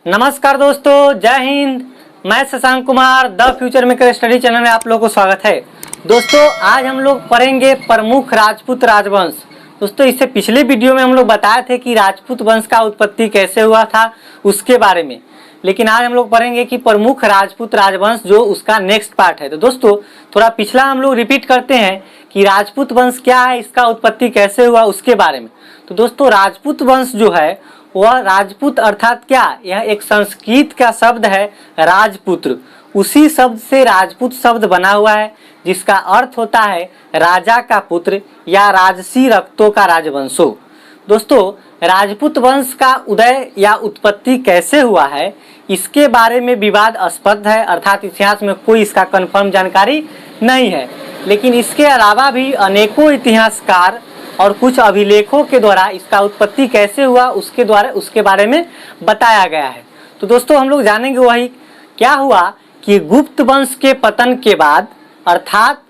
नमस्कार दोस्तों, जय हिंद। मैं Shashank Kumar the future maker study channel में आप लोगों को स्वागत है। दोस्तों आज हम लोग पढ़ेंगे प्रमुख राजपूत राजवंश। दोस्तों इससे पिछले वीडियो में हम लोग बताए थे कि राजपूत वंश का उत्पत्ति कैसे हुआ था उसके बारे में, लेकिन आज हम लोग पढ़ेंगे कि प्रमुख राजपूत राजवंश जो उसका नेक्स्ट पार्ट है। तो दोस्तों थोड़ा पिछला हम लोग रिपीट करते हैं कि राजपूत वंश क्या है, इसका उत्पत्ति कैसे हुआ उसके बारे में। तो दोस्तों राजपूत वंश जो है वह राजपूत अर्थात क्या, यह एक संस्कृत का शब्द है राजपुत्र। उसी शब्द से राजपूत शब्द बना हुआ है जिसका अर्थ होता है राजा का पुत्र या राजसी रक्तों का राजवंशो। दोस्तों राजपूत वंश का उदय या उत्पत्ति कैसे हुआ है इसके बारे में विवादास्पद है, अर्थात इतिहास में कोई इसका कंफर्म जानकारी नहीं है। लेकिन इसके अलावा भी अनेकों इतिहासकार और कुछ अभिलेखों के द्वारा इसका उत्पत्ति कैसे हुआ उसके बारे में बताया गया है। तो दोस्तों हम लोग जानेंगे वही क्या हुआ कि गुप्त वंश के पतन के बाद अर्थात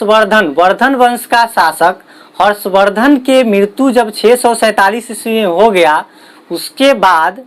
वर्धन वंश का शासक हर्षवर्धन के मृत्यु जब 647 ईस्वी में हो गया, उसके बाद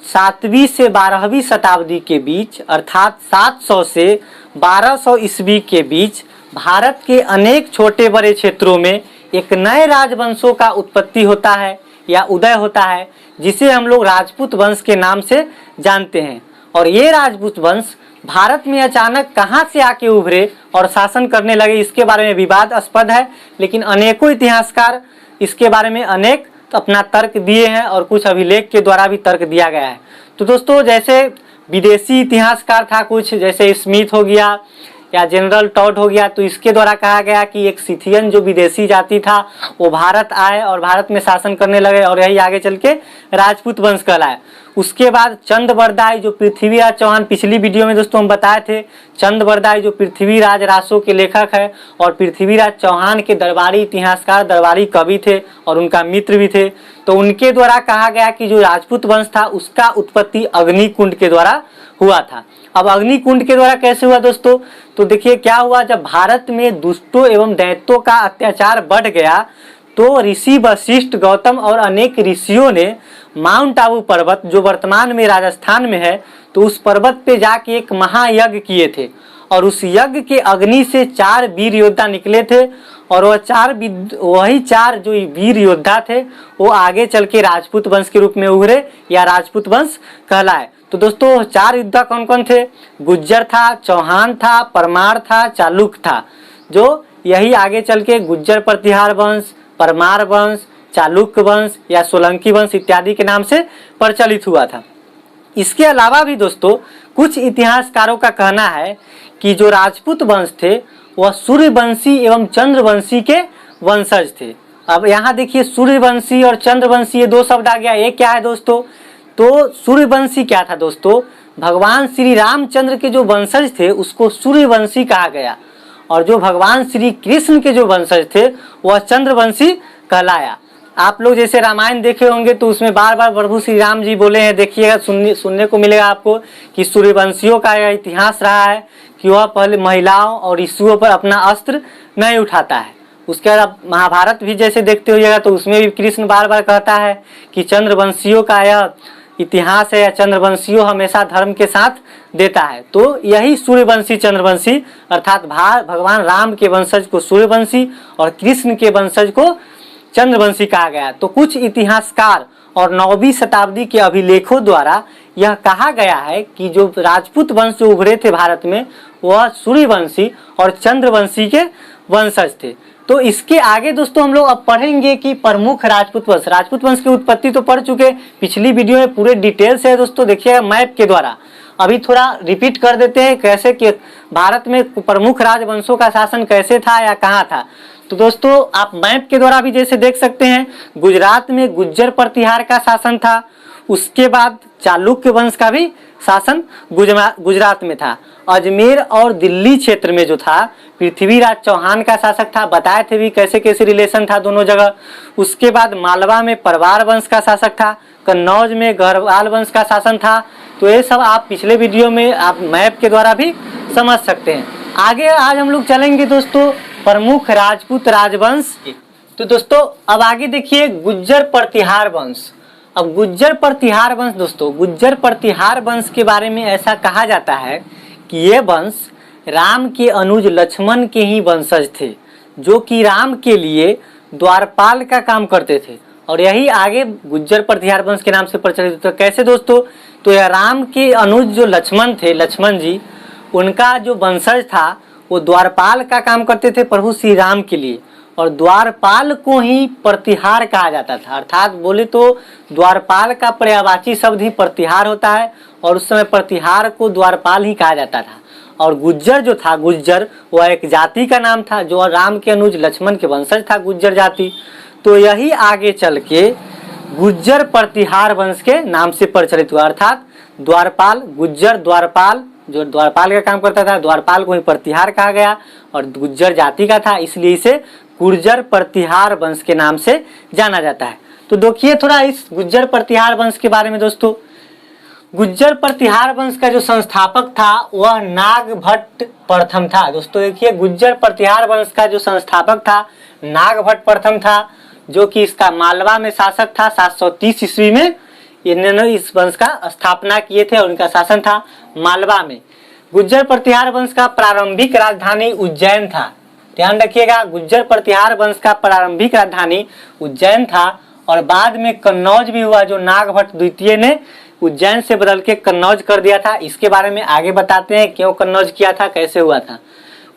7वीं से 12वीं शताब्दी के बीच अर्थात 700 से 1200 ईस्वी के बीच भारत के अनेक छोटे बड़े क्षेत्रों में एक नए राजवंशों का उत्पत्ति होता है या उदय होता है, जिसे हम लोग राजपूत वंश के नाम से जानते हैं। और ये राजपूत वंश भारत में अचानक कहां से आके उभरे और शासन करने लगे इसके बारे में विवादास्पद है, लेकिन अनेकों इतिहासकार इसके बारे में अनेक अपना तर्क दिए हैं और कुछ अभिलेख के द्वारा भी तर्क दिया गया है। तो दोस्तों जैसे विदेशी इतिहासकार था कुछ, जैसे स्मिथ हो गया या जनरल टॉड हो गया, तो इसके द्वारा कहा गया कि एक सिथियन जो विदेशी जाति था वो भारत आए और भारत में शासन करने लगे और यही आगे चल के राजपूत वंश कहलाए। उसके बाद चंद्रबरदाई जो पृथ्वीराज चौहान, पिछली वीडियो में दोस्तों हम बताए थे, चंद्रबरदाई जो पृथ्वीराज रासो के लेखक है और पृथ्वीराज चौहान के दरबारी इतिहासकार, दरबारी कवि थे और उनका मित्र भी थे। तो उनके द्वारा कहा गया कि जो राजपूत वंश था उसका उत्पत्ति अग्निकुंड के द्वारा हुआ था। अब अग्निकुंड के द्वारा कैसे हुआ दोस्तों, तो देखिए क्या हुआ, जब भारत में दुष्टों एवं दैत्यों का अत्याचार बढ़ गया तो ऋषि वशिष्ठ, गौतम और अनेक ऋषियों ने माउंट आबू पर्वत जो वर्तमान में राजस्थान में है, तो उस पर्वत पे जाके एक महायज्ञ किए थे और उस यज्ञ के अग्नि से 4 वीर योद्धा निकले थे और वही चार जो वीर योद्धा थे वो आगे चल के राजपूत वंश के रूप में उभरे या राजपूत वंश कहलाए। तो दोस्तों 4 योद्धा कौन कौन थे, गुज्जर था, चौहान था, परमार था, चालुक था, जो यही आगे चल के गुज्जर प्रतिहार वंश, परमार वंश, चालुक्य वंश या सोलंकी वंश इत्यादि के नाम से प्रचलित हुआ था। इसके अलावा भी दोस्तों कुछ इतिहासकारों का कहना है कि जो राजपूत वंश थे वह सूर्यवंशी एवं चंद्रवंशी के वंशज थे। अब यहाँ देखिए सूर्यवंशी और चंद्रवंशी ये 2 शब्द आ गया, ये क्या है दोस्तों, तो सूर्यवंशी क्या था दोस्तों, भगवान श्री रामचंद्र के जो वंशज थे उसको सूर्यवंशी कहा गया और जो भगवान श्री कृष्ण के जो वंशज थे वह चंद्रवंशी कहलाया। आप लोग जैसे रामायण देखे होंगे तो उसमें बार बार प्रभु श्री राम जी बोले हैं, देखिएगा सुनने को मिलेगा आपको कि सूर्यवंशियों का यह इतिहास रहा है कि वह पहले महिलाओं और शिशुओं पर अपना अस्त्र नहीं उठाता है। उसके बाद महाभारत भी जैसे देखते होइएगा तो उसमें भी कृष्ण बार बार कहता है कि चंद्रवंशियों का यह इतिहास है या चंद्रवंशियों हमेशा धर्म के साथ देता है। तो यही सूर्यवंशी चंद्रवंशी अर्थात भगवान राम के वंशज को सूर्यवंशी और कृष्ण के वंशज को चंद्रवंशी कहा गया। तो कुछ इतिहासकार और 9वीं शताब्दी के अभिलेखों द्वारा यह कहा गया है कि जो राजपूत वंश जो उभरे थे भारत में वह सूर्यवंशी और चंद्रवंशी के वंशज थे। तो इसके आगे दोस्तों हम लोग अब पढ़ेंगे कि प्रमुख राजपूत वंश की उत्पत्ति तो पढ़ चुके, पिछली वीडियो में पूरे डिटेल से है दोस्तों, देखिएगा मैप के द्वारा। अभी थोड़ा रिपीट कर देते हैं कैसे कि भारत में प्रमुख राजवंशों का शासन कैसे था या कहाँ था। तो दोस्तों आप मैप के द्वारा भी जैसे देख सकते हैं, गुजरात में गुज्जर प्रतिहार का शासन था, उसके बाद चालुक्य वंश का भी शासन गुजरात में था। अजमेर और दिल्ली क्षेत्र में जो था पृथ्वीराज चौहान का शासक था, बताए थे भी कैसे कैसे रिलेशन था दोनों जगह। उसके बाद मालवा में परवार वंश का शासक था, कन्नौज में गढ़वाल वंश का शासन था। तो ये सब आप पिछले वीडियो में आप मैप के द्वारा भी समझ सकते हैं। आगे आज हम लोग चलेंगे दोस्तों प्रमुख राजपूत राजवंश। तो दोस्तों अब आगे देखिए गुज्जर प्रतिहार वंश। अब गुज्जर प्रतिहार वंश दोस्तों, गुज्जर प्रतिहार वंश के बारे में ऐसा कहा जाता है कि ये वंश राम के अनुज लक्ष्मण के ही वंशज थे, जो कि राम के लिए द्वारपाल का काम करते थे। और यही आगे गुज्जर प्रतिहार वंश के नाम से प्रचलित। तो कैसे दोस्तों, तो यह राम के अनुज जो लक्ष्मण थे, लक्ष्मण जी, उनका जो वंशज था वो द्वारपाल का काम करते थे प्रभु श्री राम के लिए, और द्वारपाल को ही प्रतिहार कहा जाता था। अर्थात बोले तो द्वारपाल का पर्यायवाची शब्द ही प्रतिहार होता है, और उस समय प्रतिहार को द्वारपाल ही कहा जाता था। और गुज्जर जो था, गुज्जर वह एक जाति का नाम था जो राम के अनुज लक्ष्मण के वंशज था, गुज्जर जाति। तो यही आगे चल के गुज्जर प्रतिहार वंश के नाम से प्रचलित हुआ। अर्थात द्वारपाल, गुज्जर द्वारपाल, जो द्वारपाल का काम करता था, द्वारपाल को ही प्रतिहार कहा गया, और गुज्जर जाति का था, इसलिए इसे गुज्जर प्रतिहार वंश के नाम से जाना जाता है। तो देखिए थोड़ा इस गुज्जर प्रतिहार वंश के बारे में दोस्तों। गुज्जर प्रतिहार वंश का जो संस्थापक था वह नागभट्ट प्रथम था। दोस्तों देखिए, गुज्जर प्रतिहार वंश का जो संस्थापक था नागभट्ट प्रथम था, जो कि इसका मालवा में शासक था। 730 ईस्वी में इन्होंने इस वंश का स्थापना किए थे और उनका शासन था मालवा में। गुज्जर प्रतिहार वंश का प्रारंभिक राजधानी उज्जैन था। ध्यान रखिएगा, गुज्जर प्रतिहार वंश का प्रारंभिक राजधानी उज्जैन था, और बाद में कन्नौज भी हुआ, जो नागभट्ट द्वितीय ने उज्जैन से बदल के कन्नौज कर दिया था। इसके बारे में आगे बताते हैं क्यों कन्नौज किया था, कैसे हुआ था।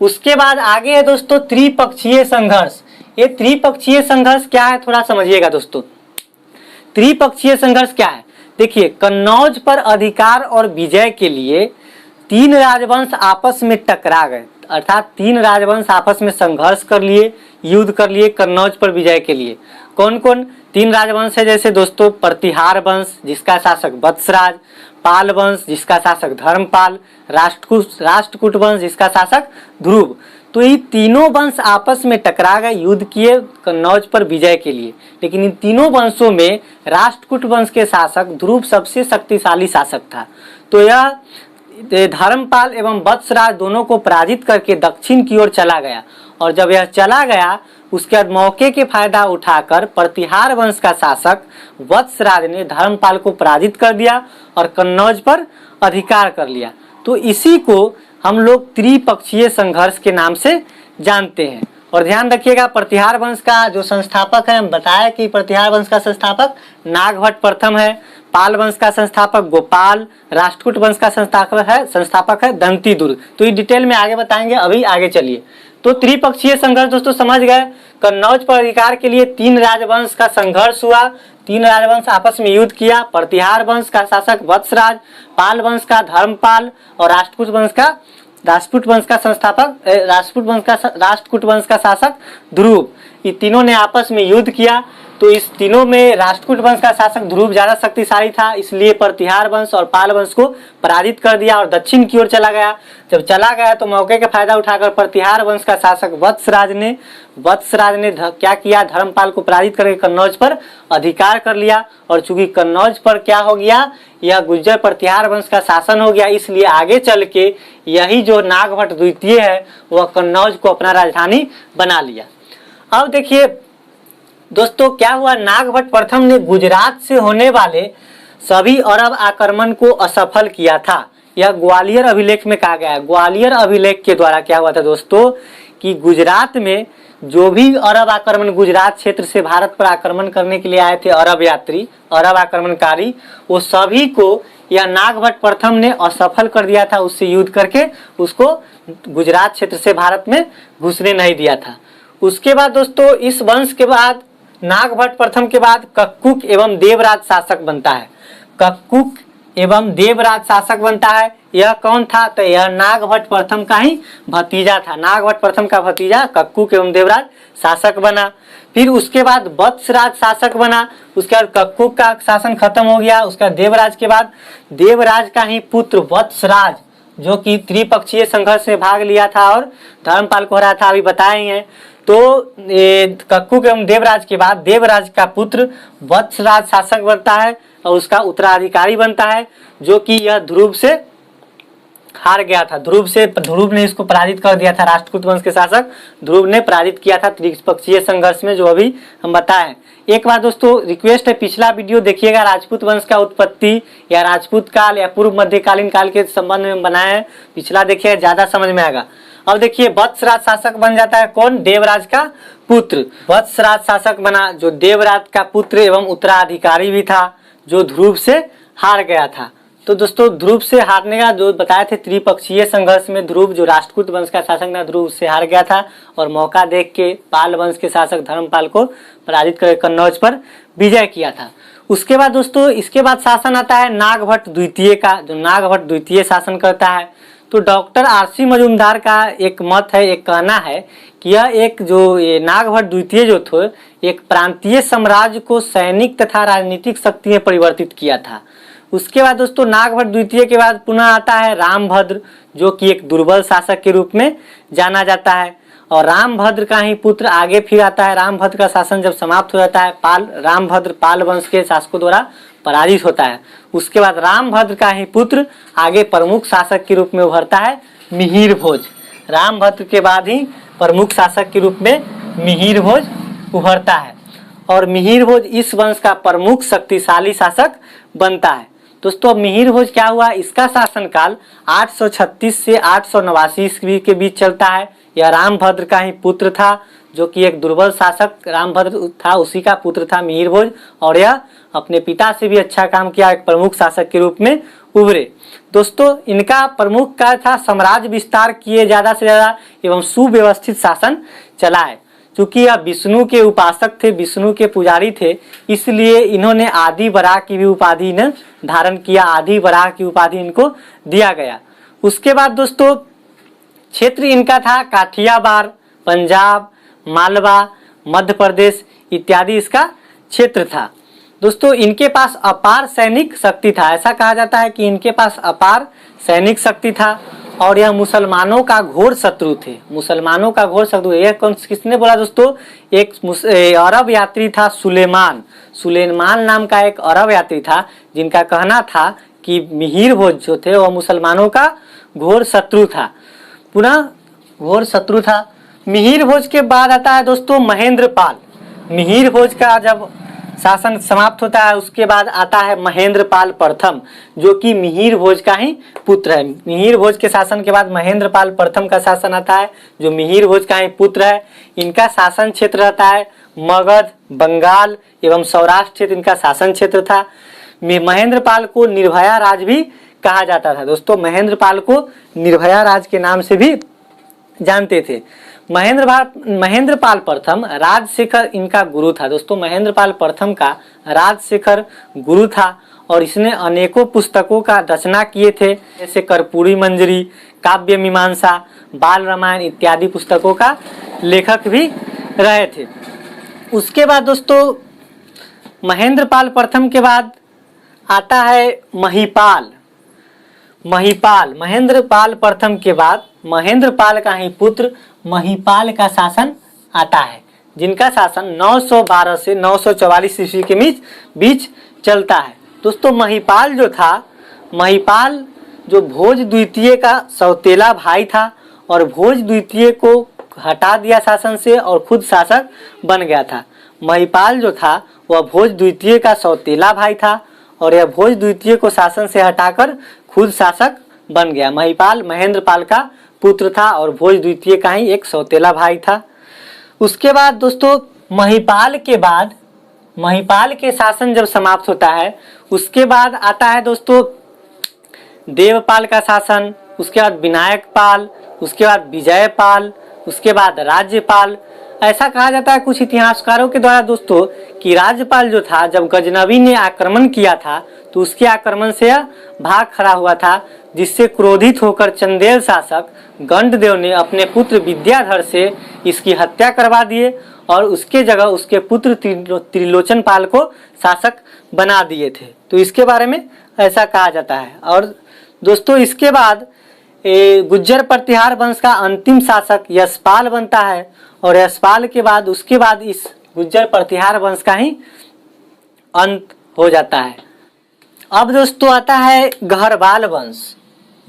उसके बाद आगे है दोस्तों त्रिपक्षीय संघर्ष। ये त्रिपक्षीय संघर्ष क्या है थोड़ा समझिएगा दोस्तों। त्रिपक्षीय संघर्ष क्या है, देखिए, कन्नौज पर अधिकार और विजय के लिए तीन राजवंश आपस में टकरा गए। अर्थात तीन राजवंश आपस में संघर्ष कर लिए, युद्ध कर लिए कन्नौज पर विजय के लिए। कौन कौन तीन राजवंश है, जैसे दोस्तों प्रतिहार वंश जिसका शासक वत्सराज, पाल वंश जिसका शासक धर्मपाल, राष्ट्रकूट वंश जिसका शासक ध्रुव। तो ये तीनों वंश आपस में टकरा गए, युद्ध किए कन्नौज पर विजय के लिए। लेकिन इन तीनों वंशों में राष्ट्रकूट वंश के शासक ध्रुव सबसे शक्तिशाली शासक था। तो यह धर्मपाल एवं वत्सराज दोनों को पराजित करके दक्षिण की ओर चला गया, और जब यह चला गया उसके बाद मौके के फायदा उठाकर प्रतिहार वंश का शासक वत्सराज ने धर्मपाल को पराजित कर दिया और कन्नौज पर अधिकार कर लिया। तो इसी को हम लोग त्रिपक्षीय संघर्ष के नाम से जानते हैं। और ध्यान रखिएगा, प्रतिहार वंश का जो संस्थापक है, हम बताया कि प्रतिहार वंश का संस्थापक नागभट्ट प्रथम है, पाल वंश का संस्थापक गोपाल, राष्ट्रकूट वंश का संस्थापक है दंती दुर्ग। तो ये डिटेल में आगे बताएंगे, अभी आगे चलिए। तो त्रिपक्षीय संघर्ष दोस्तों समझ गए, कन्नौज पर अधिकार के लिए तीन राजवंश का संघर्ष हुआ, तीन राजवंश आपस में युद्ध किया। प्रतिहार वंश का शासक वत्सराज, पाल वंश का धर्मपाल, और राष्ट्रकूट वंश का शासक ध्रुव। ये तीनों ने आपस में युद्ध किया। तो इस तीनों में राष्ट्रकूट वंश का शासक ध्रुव ज्यादा शक्तिशाली था, इसलिए प्रतिहार वंश और पाल वंश को पराजित कर दिया और दक्षिण की ओर चला गया। जब चला गया तो मौके का फायदा उठाकर प्रतिहार वंश का शासक वत्सराज ने क्या किया, धर्मपाल को पराजित करके कन्नौज पर अधिकार कर लिया। और चूंकि कन्नौज पर क्या हो गया, यह गुज्जर प्रतिहार वंश का शासन हो गया, इसलिए आगे चल के यही जो नागभट्ट द्वितीय है वह कन्नौज को अपना राजधानी बना लिया। अब देखिए दोस्तों क्या हुआ, नागभट्ट प्रथम ने गुजरात से होने वाले सभी अरब आक्रमण को असफल किया था। यह ग्वालियर अभिलेख में कहा गया है। ग्वालियर अभिलेख के द्वारा क्या हुआ था दोस्तों कि गुजरात में जो भी अरब आक्रमण, गुजरात क्षेत्र से भारत पर आक्रमण करने के लिए आए थे अरब यात्री, अरब आक्रमणकारी, वो सभी को यह नागभट्ट प्रथम ने असफल कर दिया था। उससे युद्ध करके उसको गुजरात क्षेत्र से भारत में घुसने नहीं दिया था। उसके बाद दोस्तों इस वंश के बाद नागभट्ट प्रथम के बाद कक्कुक एवं देवराज शासक बनता है। कक्कुक एवं देवराज शासक बनता है। यह कौन था, तो यह नागभट्ट प्रथम का ही भतीजा था। नागभट्ट प्रथम का भतीजा कक्कुक एवं देवराज शासक बना। फिर उसके बाद वत्सराज शासक बना। उसके बाद कक्कुक का शासन खत्म हो गया। उसका देवराज के बाद देवराज का ही पुत्र वत्सराज, जो कि त्रिपक्षीय संघर्ष में भाग लिया था और धर्मपाल को हराया था, अभी बताए हैं। तो कक्कुक एवं देवराज के बाद देवराज का पुत्र वत्सराज शासक बनता है और उसका उत्तराधिकारी बनता है, जो कि यह ध्रुव से हार गया था। ध्रुव ने इसको पराजित कर दिया था। राष्ट्रकूट वंश के शासक ध्रुव ने पराजित किया था त्रिपक्षीय संघर्ष में, जो अभी हम बताएं। एक बार दोस्तों रिक्वेस्ट है, पिछला वीडियो देखिएगा, राजपूत वंश का उत्पत्ति या राजपूत काल या पूर्व मध्यकालीन काल के संबंध में बनाया है। पिछला देखिए, ज्यादा समझ में आएगा। अब देखिए, वत्सराज शासक बन जाता है कौन? देवराज का पुत्र वत्सराज शासक बना, जो देवराज का पुत्र एवं उत्तराधिकारी भी था, जो ध्रुव से हार गया था। तो दोस्तों ध्रुव से हारने का जो बताए थे, त्रिपक्षीय संघर्ष में ध्रुव, जो राष्ट्रकूट वंश का शासक था, ध्रुव से हार गया था और मौका देख के पाल वंश के शासक धर्मपाल को पराजित कर कन्नौज पर विजय किया था। उसके बाद दोस्तों इसके बाद शासन आता है नागभट्ट द्वितीय का, जो नागभट्ट द्वितीय शासन करता है। तो डॉक्टर आर.सी. मजूमदार का एक मत है, एक कहना है कि यह एक जो ये नागभट्ट द्वितीय जो थे, एक प्रांतीय साम्राज्य को सैनिक तथा राजनीतिक शक्ति में परिवर्तित किया था। उसके बाद दोस्तों नागभट्ट द्वितीय के बाद पुनः आता है रामभद्र, जो कि एक दुर्बल शासक के रूप में जाना जाता है। और रामभद्र का ही पुत्र आगे फिर आता है। रामभद्र का शासन जब समाप्त हो जाता है, रामभद्र पाल वंश के शासकों द्वारा पराजित होता है। उसके बाद रामभद्र का ही पुत्र आगे प्रमुख शासक के रूप में उभरता है, मिहिर भोज। रामभद्र के बाद ही प्रमुख शासक के रूप में मिहिर भोज उभरता है और मिहिर भोज इस वंश का प्रमुख शक्तिशाली शासक बनता है। दोस्तों अब मिहिर भोज क्या हुआ, इसका शासनकाल 836 से 889 ईस्वी के बीच चलता है। यह रामभद्र का ही पुत्र था, जो कि एक दुर्बल शासक रामभद्र था, उसी का पुत्र था मिहिर भोज, और यह अपने पिता से भी अच्छा काम किया, एक प्रमुख शासक के रूप में उभरे। दोस्तों इनका प्रमुख कार्य था साम्राज्य विस्तार किए ज्यादा से ज्यादा एवं सुव्यवस्थित शासन चलाए। चूंकि यह विष्णु के उपासक थे, विष्णु के पुजारी थे, इसलिए इन्होंने आदि वराह की भी उपाधि ने धारण किया, आदि वराह की उपाधि इनको दिया गया। उसके बाद दोस्तों क्षेत्र इनका था काठियावाड़, पंजाब, मालवा, मध्य प्रदेश इत्यादि इसका क्षेत्र था। दोस्तों इनके पास अपार सैनिक शक्ति था। ऐसा कहा जाता है कि इनके पास अपार सैनिक शक्ति था और यह मुसलमानों का घोर शत्रु थे। मुसलमानों का घोर शत्रु, यह कौन किसने बोला दोस्तों? एक अरब यात्री था सुलेमान। सुलेमान नाम का एक अरब यात्री था, जिनका कहना था कि मिहिर भोज जो थे वह मुसलमानों का घोर शत्रु था, पुनः घोर शत्रु था। मिहिर भोज के बाद आता है दोस्तों महेंद्रपाल। मिहिर भोज का जब शासन समाप्त होता है, उसके बाद आता है महेंद्रपाल प्रथम, जो कि मिहिर भोज का ही पुत्र है। मिहिर भोज के शासन के बाद महेंद्रपाल प्रथम का शासन आता है, जो मिहिर भोज का ही पुत्र है। इनका शासन क्षेत्र रहता है मगध, बंगाल एवं सौराष्ट्र क्षेत्र इनका शासन क्षेत्र था। महेंद्रपाल को निर्भया राज भी कहा जाता था। दोस्तों महेंद्रपाल को निर्भया राज के नाम से भी जानते थे। महेंद्रपाल प्रथम राजशेखर इनका गुरु था। दोस्तों महेंद्रपाल प्रथम का राजशेखर गुरु था और इसने अनेकों पुस्तकों का रचना किए थे, जैसे कर्पूरी मंजरी, काव्य मीमांसा, बाल रामायण इत्यादि पुस्तकों का लेखक भी रहे थे। उसके बाद दोस्तों महेंद्रपाल प्रथम के बाद आता है महिपाल। महेंद्रपाल प्रथम के बाद महेंद्रपाल का ही पुत्र महिपाल का शासन आता है, जिनका शासन 912 से 944 ईस्वी के बीच चलता है। दोस्तों महिपाल जो था, महिपाल जो भोज द्वितीय का सौतेला भाई था और भोज द्वितीय को हटा दिया शासन से और खुद शासक बन गया था। महिपाल जो था वह भोज द्वितीय का सौतेला भाई था और यह भोज द्वितीय को शासन से हटाकर खुद शासक बन गया। महिपाल महेंद्रपाल का पुत्र था और भोज द्वितीय का ही एक सौतेला भाई था। उसके बाद दोस्तों महिपाल के शासन जब समाप्त होता है, उसके बाद आता है दोस्तों देवपाल का शासन, उसके बाद विनायक पाल, उसके बाद विजयपाल, उसके बाद राज्यपाल। ऐसा कहा जाता है कुछ इतिहासकारों के द्वारा दोस्तों कि राज्यपाल जो था, जब गजनवी ने आक्रमण किया था तो उसके आक्रमण से यह भाग खड़ा हुआ था, जिससे क्रोधित होकर चंदेल शासक गंडदेव ने अपने पुत्र विद्याधर से इसकी हत्या करवा दिए और उसके जगह उसके पुत्र त्रिलोचन पाल को शासक बना दिए थे। तो इसके बारे में ऐसा कहा जाता है। और दोस्तों इसके बाद गुज्जर प्रतिहार वंश का अंतिम शासक यशपाल बनता है और यशपाल के बाद उसके बाद इस गुज्जर प्रतिहार वंश का ही अंत हो जाता है। अब दोस्तों आता है गहरवाल वंश।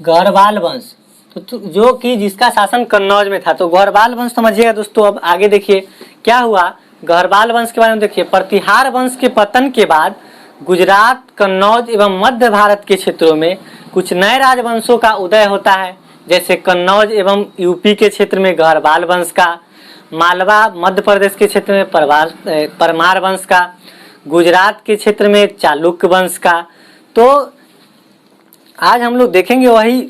गढ़वाल वंश, तो जो कि जिसका शासन कन्नौज में था। तो गढ़वाल वंश समझिएगा दोस्तों। अब आगे देखिए क्या हुआ गढ़वाल वंश के बारे में। देखिए प्रतिहार वंश के पतन के बाद गुजरात, कन्नौज एवं मध्य भारत के क्षेत्रों में कुछ नए राजवंशों का उदय होता है, जैसे कन्नौज एवं यूपी के क्षेत्र में गढ़वाल वंश का, मालवा मध्य प्रदेश के क्षेत्र में परमार वंश का, गुजरात के क्षेत्र में चालुक्य वंश का। तो आज हम लोग देखेंगे वही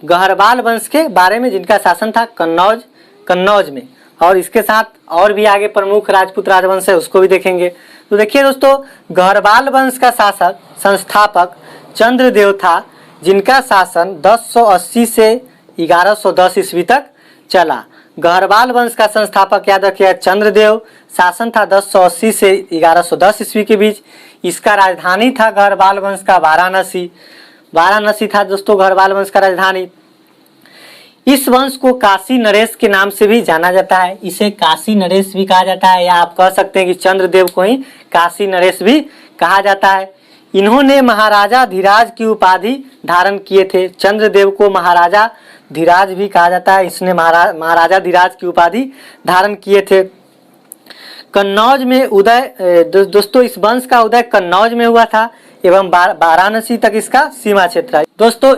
गढ़वाल वंश के बारे में जिनका शासन था कन्नौज में, और इसके साथ और भी आगे प्रमुख राजपूत राजवंश है उसको भी देखेंगे। तो देखिए दोस्तों, गढ़वाल वंश का शासक संस्थापक चंद्रदेव था, जिनका शासन 1080 से 1110 ईस्वी तक चला। गढ़वाल वंश का संस्थापक याद रखिए चंद्रदेव, शासन था 1080 से 1110 ईस्वी के बीच। इसका राजधानी था गढ़वाल वंश का वाराणसी था दोस्तों गढ़वाल वंश का राजधानी। इस वंश को काशी नरेश के नाम से भी जाना जाता है, इसे काशी नरेश भी कहा जाता है, या आप कह सकते हैं कि चंद्रदेव को ही काशी नरेश भी कहा जाता है। इन्होंने महाराजा धीराज की उपाधि धारण किए थे। चंद्रदेव को महाराजा धीराज भी कहा जाता है, इसने महाराजा धीराज की उपाधि धारण किए थे। कन्नौज में उदय दोस्तों, इस वंश का उदय कन्नौज में हुआ था एवं वाराणसी तक इसका सीमा क्षेत्र है दोस्तों।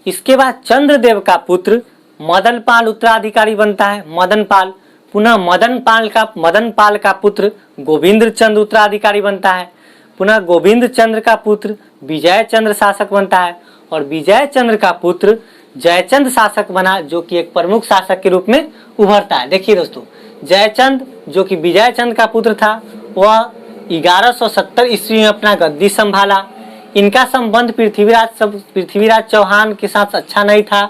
इसके बाद चंद्रदेव का पुत्र मदनपाल उत्तराधिकारी बनता है। पुनः मदनपाल का पुत्र गोविंद चंद्र उत्तराधिकारी बनता है। पुनः गोविंद चंद्र का पुत्र विजय चंद्र शासक बनता है, और विजय चंद्र का पुत्र जयचंद शासक बना, जो कि एक प्रमुख शासक के रूप में उभरता है। देखिए दोस्तों, जयचंद जो कि विजय चंद्र का पुत्र था, वह 1170 ईस्वी में अपना गद्दी संभाला। इनका संबंध पृथ्वीराज चौहान के साथ अच्छा नहीं था,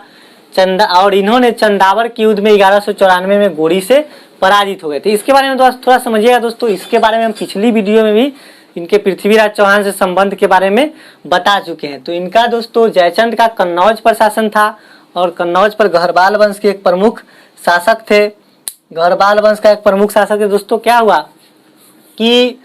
और इन्होंने चंदावर के युद्ध में 1194 में गोरी से पराजित हो गए थे। इसके बारे में थोड़ा समझिएगा दोस्तों। इसके बारे में हम पिछली वीडियो में भी इनके पृथ्वीराज चौहान से संबंध के बारे में बता चुके हैं। तो इनका दोस्तों जयचंद का कन्नौज पर शासन था, और कन्नौज पर गढ़वाल वंश के एक प्रमुख शासक थे। गढ़वाल वंश का एक प्रमुख शासक है दोस्तों। क्या हुआ कि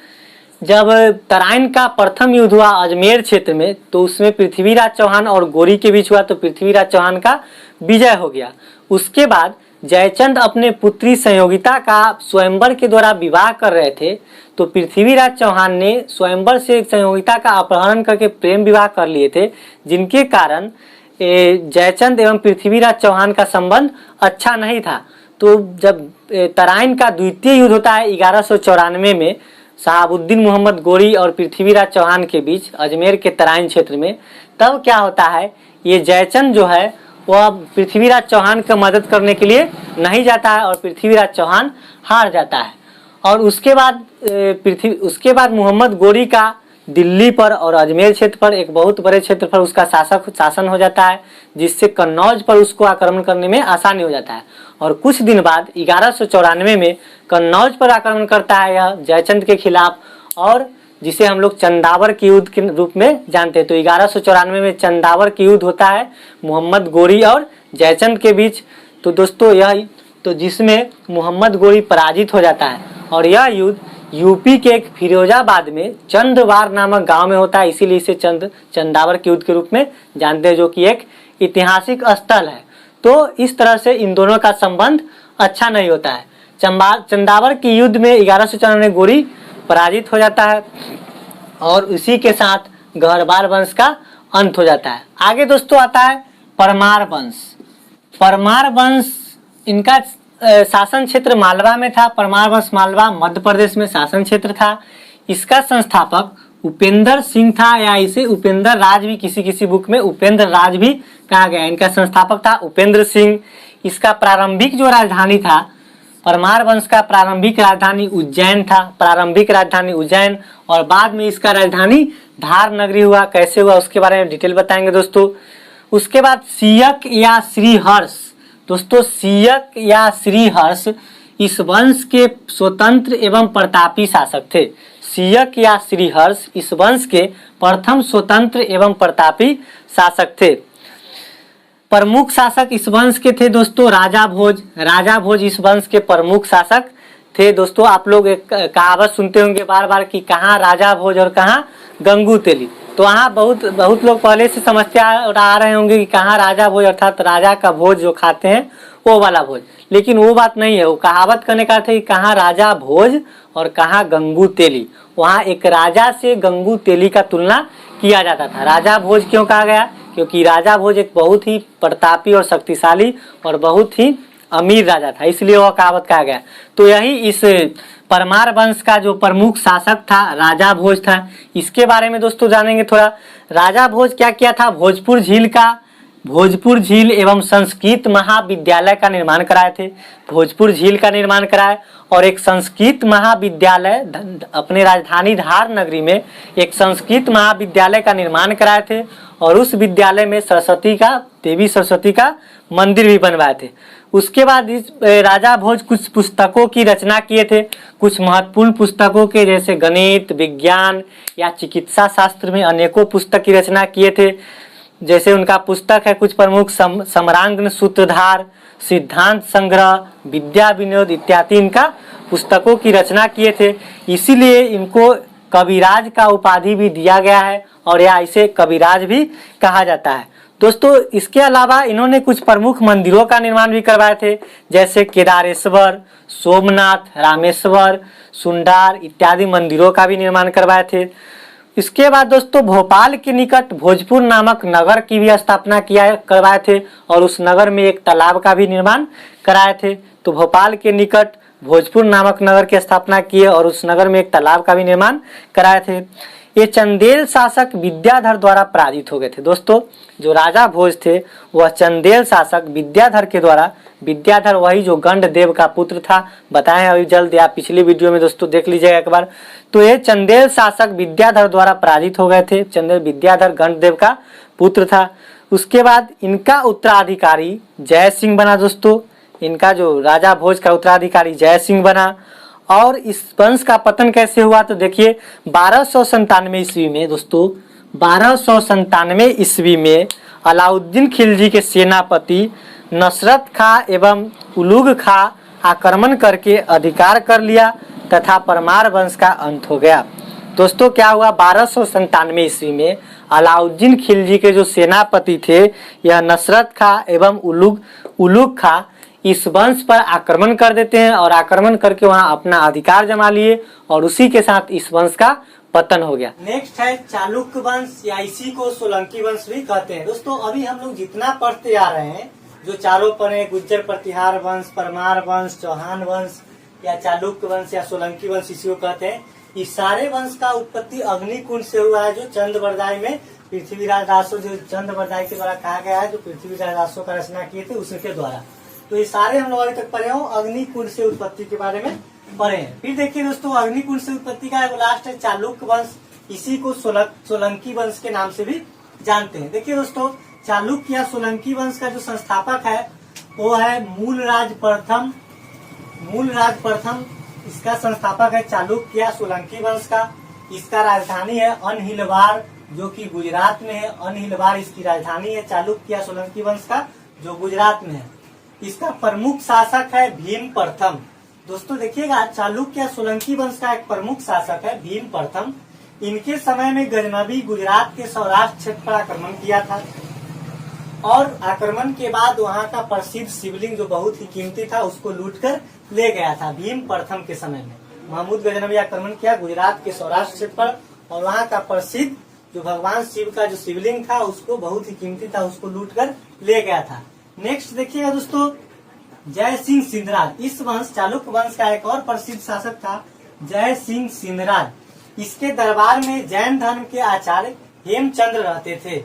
जब तराइन का प्रथम युद्ध हुआ अजमेर क्षेत्र में, तो उसमें पृथ्वीराज चौहान और गोरी के बीच हुआ, तो पृथ्वीराज चौहान का विजय हो गया। उसके बाद जयचंद अपने पुत्री संयोगिता का स्वयंवर के द्वारा विवाह कर रहे थे, तो पृथ्वीराज चौहान ने स्वयंवर से संयोगिता का अपहरण करके प्रेम विवाह कर लिए थे, जिनके कारण जयचंद एवं पृथ्वीराज चौहान का संबंध अच्छा नहीं था। तो जब तराइन का द्वितीय युद्ध होता है 1194 में शहाबुद्दीन मोहम्मद गोरी और पृथ्वीराज चौहान के बीच अजमेर के तराइन क्षेत्र में, तब क्या होता है, ये जयचंद जो है वह पृथ्वीराज चौहान की मदद करने के लिए नहीं जाता है, और पृथ्वीराज चौहान हार जाता है। और उसके बाद मोहम्मद गोरी का दिल्ली पर और अजमेर क्षेत्र पर एक बहुत बड़े क्षेत्र पर उसका शासन हो जाता है, जिससे कन्नौज पर उसको आक्रमण करने में आसानी हो जाता है। और कुछ दिन बाद 1194 में कन्नौज पर आक्रमण करता है यह जयचंद के खिलाफ, और जिसे हम लोग चंदावर के युद्ध के रूप में जानते हैं। तो 1194 में चंदावर के युद्ध होता है मोहम्मद गोरी और जयचंद के बीच। तो दोस्तों जिसमें मोहम्मद गोरी पराजित हो जाता है, और यह युद्ध यूपी के एक फिरोजाबाद में चंदवार नामक गांव में होता है, इसीलिए इसे चंदावर के युद्ध के रूप में जानते हैं, जो कि एक ऐतिहासिक स्थल है। तो इस तरह से इन दोनों का संबंध अच्छा नहीं होता है। चंदावर के युद्ध में 1194 में गोरी पराजित हो जाता है, और उसी के साथ गढ़वाल वंश का अंत हो जाता है। आगे दोस्तों आता है परमार वंश। इनका शासन क्षेत्र मालवा में था। परमार वंश मालवा मध्य प्रदेश में शासन क्षेत्र था। इसका संस्थापक उपेंद्र सिंह था, या इसे उपेंद्र राज भी किसी बुक में उपेंद्र राज भी कहा गया। इनका संस्थापक था उपेंद्र सिंह। इसका प्रारंभिक जो राजधानी था, परमार वंश का प्रारंभिक राजधानी उज्जैन था, और बाद में इसका राजधानी धार नगरी हुआ। कैसे हुआ उसके बारे में डिटेल बताएंगे दोस्तों। उसके बाद सियक या श्रीहर्ष, दोस्तों सियक या श्रीहर्ष इस वंश के स्वतंत्र एवं प्रतापी शासक थे। सियक या श्रीहर्ष इस वंश के प्रथम स्वतंत्र एवं प्रतापी शासक थे। प्रमुख शासक इस वंश के थे दोस्तों राजा भोज इस वंश के प्रमुख शासक थे। दोस्तों आप लोग एक कहावत सुनते होंगे बार बार कि कहाँ राजा भोज और कहाँ गंगू तेली। तो वहाँ बहुत बहुत लोग पहले से समझते आ रहे होंगे कि कहाँ राजा भोज अर्थात राजा का भोज जो खाते हैं वो वाला भोज, लेकिन वो बात नहीं है। वो कहावत करने का था कि कहाँ राजा भोज और कहाँ गंगू तेली। वहाँ एक राजा से गंगू तेली का तुलना किया जाता था। राजा भोज क्यों कहा गया? क्योंकि राजा भोज एक बहुत ही प्रतापी और शक्तिशाली और बहुत ही अमीर राजा था, इसलिए वह कहावत कहा गया। तो यही इस परमार वंश का जो प्रमुख शासक था राजा भोज था। इसके बारे में दोस्तों जानेंगे थोड़ा। राजा भोज क्या किया था? भोजपुर झील एवं संस्कृत महाविद्यालय का निर्माण कराए थे। भोजपुर झील का निर्माण कराए और एक संस्कृत महाविद्यालय अपने राजधानी धार नगरी में एक संस्कृत महाविद्यालय का निर्माण कराए थे और उस विद्यालय में देवी सरस्वती का मंदिर भी बनवाए थे। उसके बाद इस राजा भोज कुछ पुस्तकों की रचना किए थे। कुछ महत्वपूर्ण पुस्तकों के जैसे गणित, विज्ञान या चिकित्सा शास्त्र में अनेकों पुस्तक की रचना किए थे। जैसे उनका पुस्तक है कुछ प्रमुख सम्रांगण सूत्रधार, सिद्धांत संग्रह, विद्या विनोद इत्यादि इनका पुस्तकों की रचना किए थे। इसीलिए इनको कविराज का उपाधि भी दिया गया है और या इसे कविराज भी कहा जाता है। दोस्तों इसके अलावा इन्होंने कुछ प्रमुख मंदिरों का निर्माण भी करवाए थे, जैसे केदारेश्वर, सोमनाथ, रामेश्वर, सुंडार इत्यादि मंदिरों का भी निर्माण करवाए थे। इसके बाद दोस्तों भोपाल के निकट भोजपुर नामक नगर की भी स्थापना करवाए थे और उस नगर में एक तालाब का भी निर्माण कराए थे। तो भोपाल के निकट भोजपुर नामक नगर की स्थापना किए और उस नगर में एक तालाब का भी निर्माण कराए थे। ये चंदेल शासक विद्याधर द्वारा पराजित हो गए थे। दोस्तों जो राजा भोज थे वह चंदेल शासक विद्याधर के द्वारा, विद्याधर वही जो गंडदेव का पुत्र था, बताएं अभी जल्द, आप पिछली वीडियो में दोस्तों देख लीजिएगा एक बार। तो ये चंदेल शासक विद्याधर द्वारा पराजित हो गए थे। चंदेल विद्याधर गंडदेव का पुत्र था। उसके बाद इनका उत्तराधिकारी जय सिंह बना। दोस्तों इनका जो राजा भोज का उत्तराधिकारी जय सिंह बना। और इस वंश का पतन कैसे हुआ? तो देखिए 1297 ईस्वी में दोस्तों 1297 ईस्वी में अलाउद्दीन खिलजी के सेनापति नसरत खां एवं उलुग खां आक्रमण करके अधिकार कर लिया तथा परमार वंश का अंत हो गया। दोस्तों क्या हुआ? 1297 ईस्वी में अलाउद्दीन खिलजी के जो सेनापति थे यह नसरत खां एवं उलुग खां इस वंश पर आक्रमण कर देते हैं और आक्रमण करके वहां अपना अधिकार जमा लिए और उसी के साथ इस वंश का पतन हो गया। नेक्स्ट है चालुक्य वंश या इसी को सोलंकी वंश भी कहते हैं। दोस्तों अभी हम लोग जितना पढ़ते आ रहे हैं, जो चारों पढ़े, गुज्जर प्रतिहार वंश, परमार वंश, चौहान वंश या चालुक्य वंश या सोलंकी वंश इसी को कहते हैं। इस सारे वंश का उत्पत्ति अग्निकुंड से हुआ है, जो चंद्रवरदाई में पृथ्वीराज रासो, जो चंद्रवरदाई के द्वारा कहा गया है, जो पृथ्वीराज रासो का रचना किए थे उसके द्वारा। तो ये सारे हम लोग अभी तक पढ़े हो, अग्निकुंड से उत्पत्ति के बारे में पढ़े हैं। फिर देखिए दोस्तों अग्निकुंड से उत्पत्ति का लास्ट है चालुक्य वंश, इसी को सोलंकी वंश के नाम से भी जानते हैं। देखिए दोस्तों चालुक्य या सोलंकी वंश का जो संस्थापक है वो है मूलराज प्रथम। इसका संस्थापक है चालुक्य या सोलंकी वंश का। इसका राजधानी है अनहिलवाड़, जो कि गुजरात में है। अनहिलवाड़ इसकी राजधानी है चालुक्य या सोलंकी वंश का, जो गुजरात में है। इसका प्रमुख शासक है भीम प्रथम। दोस्तों देखिएगा चालुक्य या सोलंकी वंश का एक प्रमुख शासक है भीम प्रथम। इनके समय में गजनबी गुजरात के सौराष्ट्र क्षेत्र पर आक्रमण किया था और आक्रमण के बाद वहां का प्रसिद्ध शिवलिंग जो बहुत ही कीमती था उसको लूटकर ले गया था। भीम प्रथम के समय में महमूद गजनबी आक्रमण किया गुजरात के सौराष्ट्र क्षेत्र पर और वहां का प्रसिद्ध जो भगवान शिव का जो शिवलिंग था उसको बहुत ही कीमती था, उसको लूटकर ले गया था। नेक्स्ट देखिएगा दोस्तों जय सिंह सिंधराज। इस वंश चालुक्य वंश का एक और प्रसिद्ध शासक था जय सिंह सिंधराज। इसके दरबार में जैन धर्म के आचार्य हेमचंद्र रहते थे।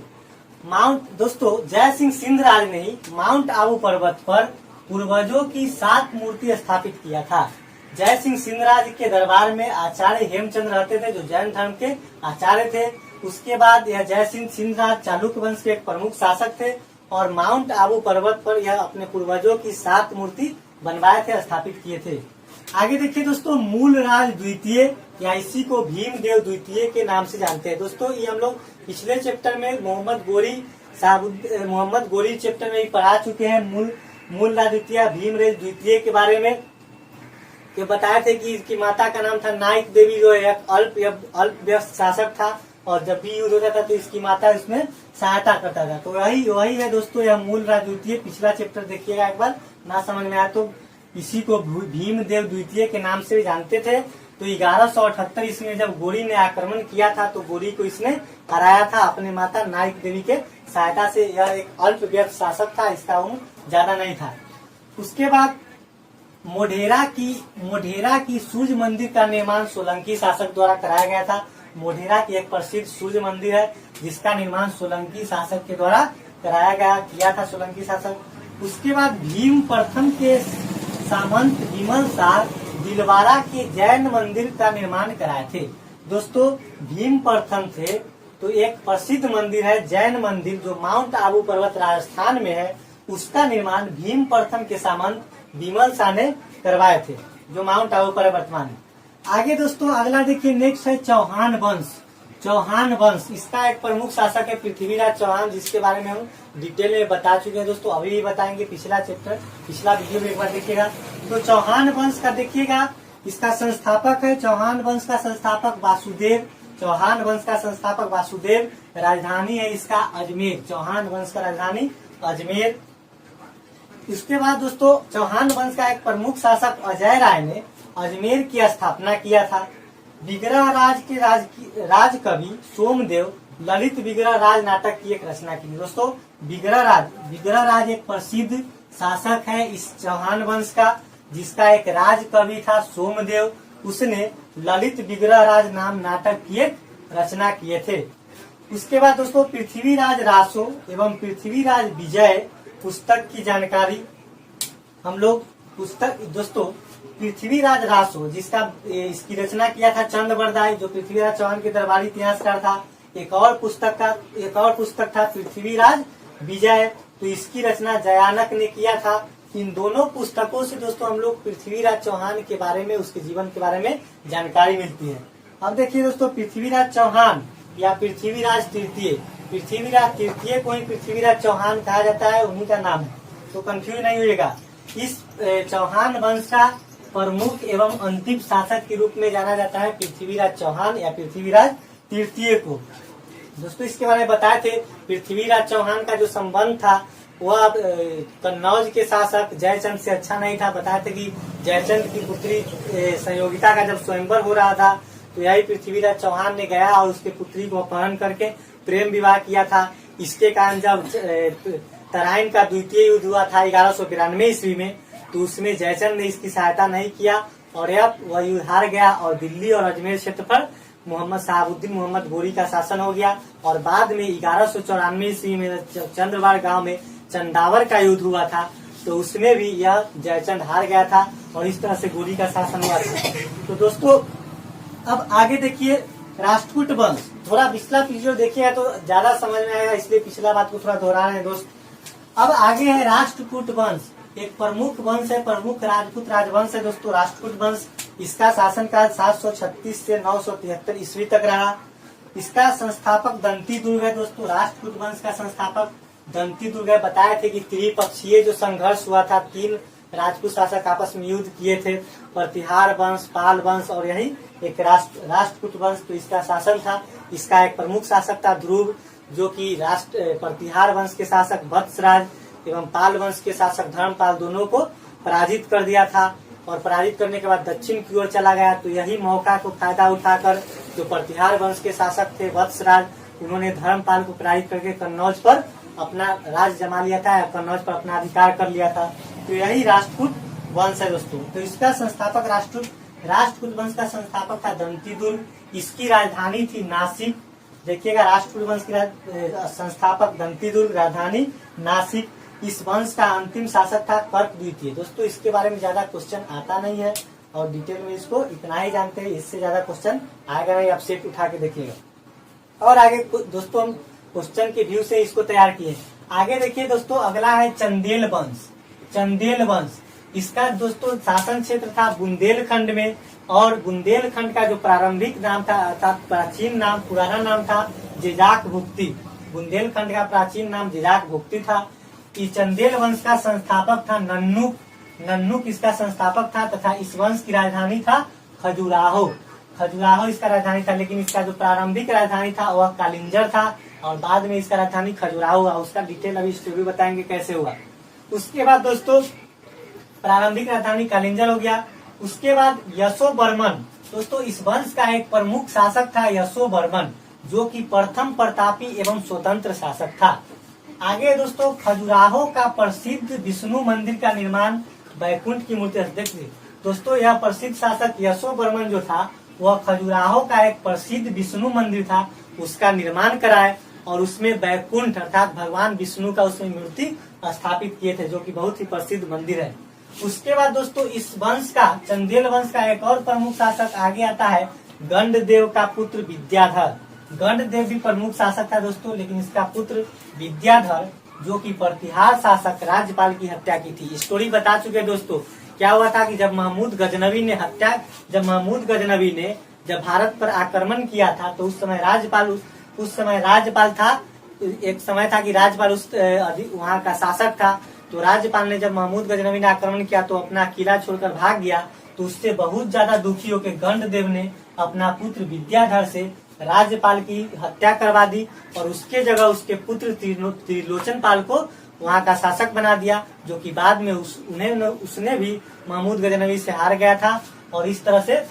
दोस्तों जय सिंह सिंधराज ने ही माउंट आबू पर्वत पर पूर्वजों की 7 मूर्ति स्थापित किया था। जय सिंह सिंधराज के दरबार में आचार्य हेमचंद्र रहते थे, जो जैन धर्म के आचार्य थे। उसके बाद यह जय सिंह सिंधराज चालुक्य वंश के एक प्रमुख शासक थे और माउंट आबू पर्वत पर यह अपने पूर्वजों की 7 मूर्ति बनवाए थे, स्थापित किए थे। आगे देखिए दोस्तों मूलराज द्वितीय या इसी को भीमदेव द्वितीय के नाम से जानते हैं। दोस्तों ये हम लोग पिछले चैप्टर में मोहम्मद गोरी चैप्टर में ही पढ़ा चुके हैं। मूलराज द्वितीय भीमदेव द्वितीय के बारे में ये बताए थे कि इसकी माता का नाम था नाइक देवी, जो एक अल्प व्यस्त शासक था और जब भी युद्ध होता था तो इसकी माता इसमें सहायता करता था। तो वही है दोस्तों, यह मूल राजद्वितीय। पिछला चैप्टर देखिएगा एक बार, ना समझ में आया तो इसी को भीमदेव द्वितीय के नाम से भी जानते थे। तो 1178 ईस्वी में जब गोरी ने आक्रमण किया था तो गोरी को इसने हराया था अपने माता नायक देवी के सहायता से। यह एक अल्पव्यक्त शासक था, इसका उम्र ज्यादा नहीं था। उसके बाद मोढेरा की सूर्य मंदिर का निर्माण सोलंकी शासक द्वारा कराया गया था। मोढेरा की एक प्रसिद्ध सूर्य मंदिर है जिसका निर्माण सोलंकी शासक के द्वारा किया था सोलंकी शासक। उसके बाद भीम प्रथम के सामंत विमल शाह दिलवारा के जैन मंदिर का निर्माण कराए थे। दोस्तों भीम प्रथम थे तो एक प्रसिद्ध मंदिर है जैन मंदिर जो माउंट आबू पर्वत राजस्थान में है, उसका निर्माण भीम प्रथम के सामंत विमल शाह ने करवाए थे, जो माउंट आबू पर वर्तमान है। आगे दोस्तों अगला देखिए, नेक्स्ट है चौहान वंश। चौहान वंश, इसका एक प्रमुख शासक है पृथ्वीराज चौहान, जिसके बारे में हम डिटेल में बता चुके हैं दोस्तों, अभी भी बताएंगे। पिछला वीडियो में एक बार देखिएगा। तो चौहान वंश का देखिएगा, इसका संस्थापक है चौहान वंश का संस्थापक वासुदेव। चौहान वंश का संस्थापक वासुदेव। राजधानी है इसका अजमेर। चौहान वंश का राजधानी अजमेर। इसके बाद दोस्तों चौहान वंश का एक प्रमुख शासक अजय राय ने अजमेर की स्थापना किया था। विग्रह राज के राज कवि सोमदेव ललित विग्रह राज नाटक की एक रचना की। दोस्तों विग्रह राज एक प्रसिद्ध शासक है इस चौहान वंश का, जिसका एक राज कवि था सोमदेव। उसने ललित विग्रह राज नाम नाटक की एक रचना किए थे। उसके बाद दोस्तों पृथ्वीराज रासो एवं पृथ्वीराज विजय पुस्तक की जानकारी हम लोग दोस्तों पृथ्वीराज रासो इसकी रचना किया था चंद बरदाई, जो पृथ्वीराज चौहान के दरबारी इतिहासकार था। एक और पुस्तक था पृथ्वीराज विजय, तो इसकी रचना जयानक ने किया था। इन दोनों पुस्तकों से दोस्तों हम लोग पृथ्वीराज चौहान के बारे में, उसके जीवन के बारे में जानकारी मिलती है। अब देखिए दोस्तों पृथ्वीराज चौहान या पृथ्वीराज तृतीय को ही पृथ्वीराज चौहान कहा जाता है, उन्हीं का नाम है, तो कंफ्यूज नहीं होइएगा। इस चौहान वंश का प्रमुख एवं अंतिम शासक के रूप में जाना जाता है पृथ्वीराज चौहान या पृथ्वीराज तृतीय को। दोस्तों इसके बारे में बताए थे, पृथ्वीराज चौहान का जो संबंध था वह कन्नौज के शासक जयचंद से अच्छा नहीं था। बताए थे कि जयचंद की पुत्री संयोगिता का जब स्वयंवर हो रहा था तो यही पृथ्वीराज चौहान ने गया और उसके पुत्री को अपहरण करके प्रेम विवाह किया था। इसके कारण जब तराइन का द्वितीय युद्ध हुआ था 1192 ईस्वी में, तो उसमें जयचंद ने इसकी सहायता नहीं किया और वह युद्ध हार गया और दिल्ली और अजमेर क्षेत्र पर मोहम्मद शहाबुद्दीन मोहम्मद गोरी का शासन हो गया। और बाद में 1194 ईस्वी में चंद्रवाड़ गांव में चंदावर का युद्ध हुआ था, तो उसमें भी यह जयचंद हार गया था और इस तरह से गोरी का शासन हुआ था। तो दोस्तों अब आगे देखिए राष्ट्रकूट वंश। थोड़ा पिछला वीडियो देखिएगा तो ज्यादा समझ में आएगा, इसलिए पिछला बात को थोड़ा दोहरा रहे हैं दोस्त। अब आगे है राष्ट्रकूट वंश, एक प्रमुख वंश है, प्रमुख राजपूत राजवंश है दोस्तों राष्ट्रकूट वंश। इसका शासनकाल 736 से 973 ईस्वी तक रहा। इसका संस्थापक दंती दुर्ग है दोस्तों। राष्ट्रकूट वंश का संस्थापक दंती दुर्ग है। बताए थे कि त्रिपक्षीय जो संघर्ष हुआ था, 3 राजपूत शासक आपस में युद्ध किए थे, प्रतिहार वंश, पाल वंश और यही एक राष्ट्रकूट वंश, तो इसका शासन था। इसका एक प्रमुख शासक था ध्रुव, जो कि प्रतिहार वंश के शासक वत्सराज एवं पाल वंश के शासक धर्मपाल दोनों को पराजित कर दिया था। और पराजित करने के बाद दक्षिण की ओर चला गया। तो यही मौका को फायदा उठाकर जो प्रतिहार वंश के शासक थे वत्सराज, उन्होंने धर्मपाल को पराजित करके कन्नौज पर अपना राज जमा लिया था, कन्नौज पर अपना अधिकार कर लिया था। तो यही राष्ट्रकूट वंश है दोस्तों। तो इसका संस्थापक राष्ट्रकूट वंश का संस्थापक था दंती दुर्ग। इसकी राजधानी थी नासिक। देखिएगा राष्ट्रकूट वंश की संस्थापक दंती दुर्ग, राजधानी नासिक। इस वंश का अंतिम शासक था कर्क द्वितीय। दोस्तों इसके बारे में ज्यादा क्वेश्चन आता नहीं है और डिटेल में इसको इतना ही जानते हैं, इससे ज्यादा क्वेश्चन आएगा नहीं। आप सेट उठा के देखिएगा। और आगे दोस्तों हम क्वेश्चन के व्यू से इसको तैयार किए। आगे देखिए दोस्तों अगला है चंदेल वंश। चंदेल वंश, इसका दोस्तों शासन क्षेत्र था बुंदेलखंड में। और बुंदेलखंड का जो प्रारंभिक नाम था अर्थात प्राचीन नाम, पुराना नाम था जेजाक भुक्ति। बुंदेलखंड का प्राचीन नाम जेजाक भुक्ति था। इस चंदेल वंश का संस्थापक था नन्नुक इसका संस्थापक था तथा इस वंश की राजधानी था खजुराहो। खजुराहो इसका राजधानी था, लेकिन इसका जो प्रारंभिक राजधानी था वह कालिंजर था और बाद में इसका राजधानी खजुराहो हुआ। उसका डिटेल अभी स्टोरी बताएंगे कैसे हुआ। उसके बाद दोस्तों प्रारंभिक राजधानी कालिंजर हो गया। उसके बाद यशोवर्मन, दोस्तों इस वंश का एक प्रमुख शासक था यशोवर्मन, जो कि प्रथम प्रतापी एवं स्वतंत्र शासक था। आगे दोस्तों खजुराहो का प्रसिद्ध विष्णु मंदिर का निर्माण बैकुंठ की मूर्ति। देखिए दोस्तों यह प्रसिद्ध शासक यशोवर्मन जो था वह खजुराहो का एक प्रसिद्ध विष्णु मंदिर था, उसका निर्माण कराए और उसमें बैकुंठ अर्थात भगवान विष्णु का उसमें मूर्ति स्थापित किए थे, जो कि बहुत ही प्रसिद्ध मंदिर है। उसके बाद दोस्तों इस वंश का चंदेल वंश का एक और प्रमुख शासक आगे आता है गंडदेव का पुत्र विद्याधर। गंडदेव भी प्रमुख शासक था दोस्तों, लेकिन इसका पुत्र विद्याधर जो कि प्रतिहार शासक राज्यपाल की हत्या की थी। स्टोरी बता चुके दोस्तों। क्या हुआ था कि जब महमूद गजनवी ने जब भारत पर आक्रमण किया था तो उस समय राज्यपाल था। एक समय था कि राज्यपाल उस वहाँ का शासक था। तो राज्यपाल ने जब महमूद गजनवी ने आक्रमण किया तो अपना किला छोड़कर भाग गया। तो उससे बहुत ज्यादा दुखी होकर गंडदेव ने अपना पुत्र विद्याधर से राज्यपाल की हत्या करवा दी और उसके जगह उसके पुत्र त्रिलोचन पाल को वहाँ का शासक बना दिया, जो कि बाद में उसने भी महमूद गजनवी से हार गया था और इस तरह से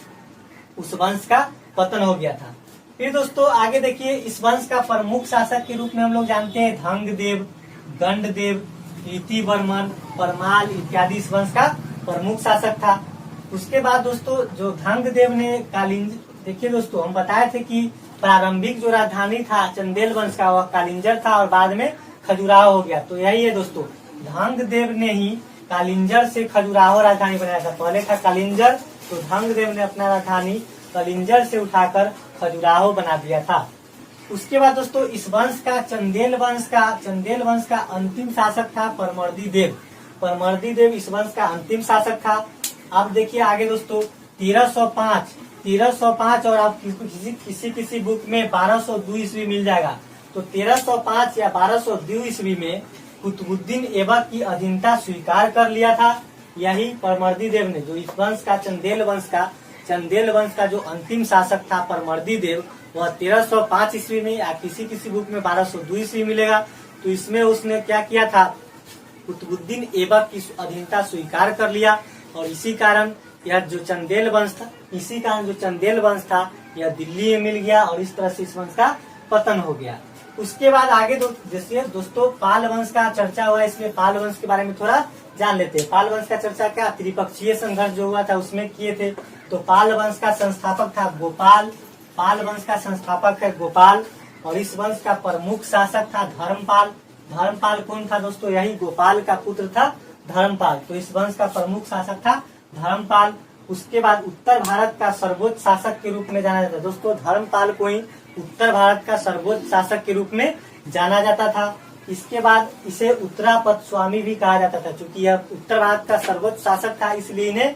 उस वंश का पतन हो गया था। फिर दोस्तों आगे देखिए, इस वंश का प्रमुख शासक के रूप में हम लोग जानते हैं धंगदेव, गंडदेव, रीतिवर्मन, परमाल इत्यादि इस वंश का प्रमुख शासक था। उसके बाद दोस्तों जो धंगदेव ने देखिए दोस्तों हम बताए थे कि प्रारंभिक जो राजधानी था चंदेल वंश का वह कालिंजर था और बाद में खजुराहो हो गया। तो यही है दोस्तों, धंगदेव ने ही कालिंजर से खजुराहो राजधानी बनाया था। पहले था कालिंजर, तो धंगदेव ने अपना राजधानी कालिंजर से उठाकर खजुराहो बना दिया था। उसके बाद दोस्तों इस वंश का चंदेल वंश का अंतिम शासक था परमर्दी देव इस वंश का अंतिम शासक था। अब देखिए आगे दोस्तों 1305 और आप किसी बुक में 1202 ईस्वी मिल जाएगा। तो 1305 या 1202 ईस्वी में कुतुबुद्दीन ऐबक की अधीनता स्वीकार कर लिया था। यही परमर्दी देव ने, जो इस वंश का चंदेल वंश का जो अंतिम शासक था परमर्दी देव, वह 1305 ईस्वी में या किसी बुक में 1202 ईस्वी मिलेगा। तो इसमें उसने क्या किया था, कुतुबुद्दीन ऐबक की अधीनता स्वीकार कर लिया और इसी कारण यह जो चंदेल वंश था यह दिल्ली में मिल गया और इस तरह से इस वंश का पतन हो गया। उसके बाद आगे जैसे दोस्तों पाल वंश का चर्चा हुआ, इसलिए पाल वंश के बारे में थोड़ा जान लेते हैं। पाल वंश का चर्चा क्या, त्रिपक्षीय संघर्ष जो हुआ था उसमें किए थे। तो पाल वंश का संस्थापक था गोपाल, और इस वंश का प्रमुख शासक था धर्मपाल कौन था दोस्तों, यही गोपाल का पुत्र था धर्मपाल। तो इस वंश का प्रमुख शासक था धर्मपाल। उसके बाद उत्तर भारत का सर्वोच्च शासक के रूप में जाना जाता है दोस्तों, धर्मपाल को ही उत्तर भारत का सर्वोच्च शासक के रूप में जाना जाता था। इसके बाद इसे उत्तरापद स्वामी भी कहा जाता था, क्योंकि यह उत्तर भारत का सर्वोच्च शासक था इसलिए इन्हें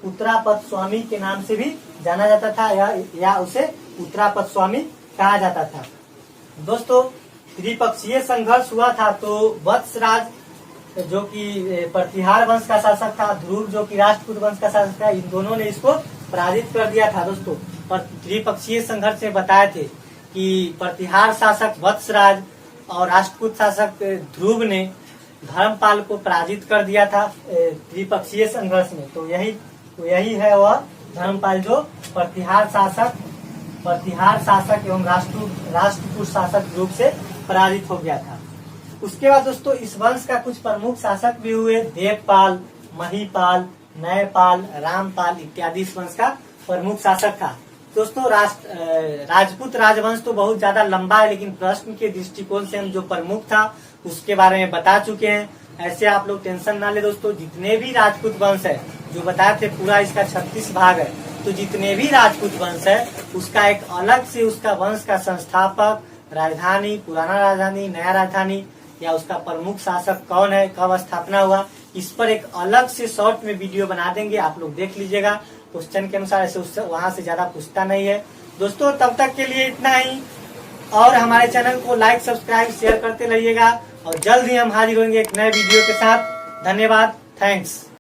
उत्तरापद स्वामी के नाम से भी जाना जाता था या उसे उत्तरापद स्वामी कहा जाता था। दोस्तों त्रिपक्षीय संघर्ष हुआ था तो वत्सराज जो कि प्रतिहार वंश का शासक था, ध्रुव जो कि राष्ट्रकूट वंश का शासक था, इन दोनों ने इसको पराजित कर दिया था दोस्तों। पर त्रिपक्षीय संघर्ष में बताए थे कि प्रतिहार शासक वत्सराज और राष्ट्रकूट शासक ध्रुव ने धर्मपाल को पराजित कर दिया था त्रिपक्षीय संघर्ष में। तो यही है वह धर्मपाल जो प्रतिहार शासक एवं राष्ट्रकूट शासक ध्रुव से पराजित हो गया था। उसके बाद दोस्तों इस वंश का कुछ प्रमुख शासक भी हुए, देवपाल, महीपाल, नयपाल, रामपाल इत्यादि इस वंश का प्रमुख शासक था। दोस्तों राजपूत राजवंश तो बहुत ज्यादा लंबा है, लेकिन प्रश्न के दृष्टिकोण से हम जो प्रमुख था उसके बारे में बता चुके हैं। ऐसे आप लोग टेंशन ना ले दोस्तों, जितने भी राजपूत वंश है जो बताए थे पूरा इसका 36 भाग है, तो जितने भी राजपूत वंश है उसका एक अलग से उसका वंश का संस्थापक, राजधानी, पुराना राजधानी, नया राजधानी या उसका प्रमुख शासक कौन है, कब स्थापना हुआ, इस पर एक अलग से शॉर्ट में वीडियो बना देंगे, आप लोग देख लीजिएगा। क्वेश्चन के अनुसार ऐसे उससे वहां से ज्यादा पूछता नहीं है दोस्तों। तब तक के लिए इतना ही, और हमारे चैनल को लाइक, सब्सक्राइब, शेयर करते रहिएगा और जल्द ही हम हाजिर होंगे एक नए वीडियो के साथ। धन्यवाद, थैंक्स।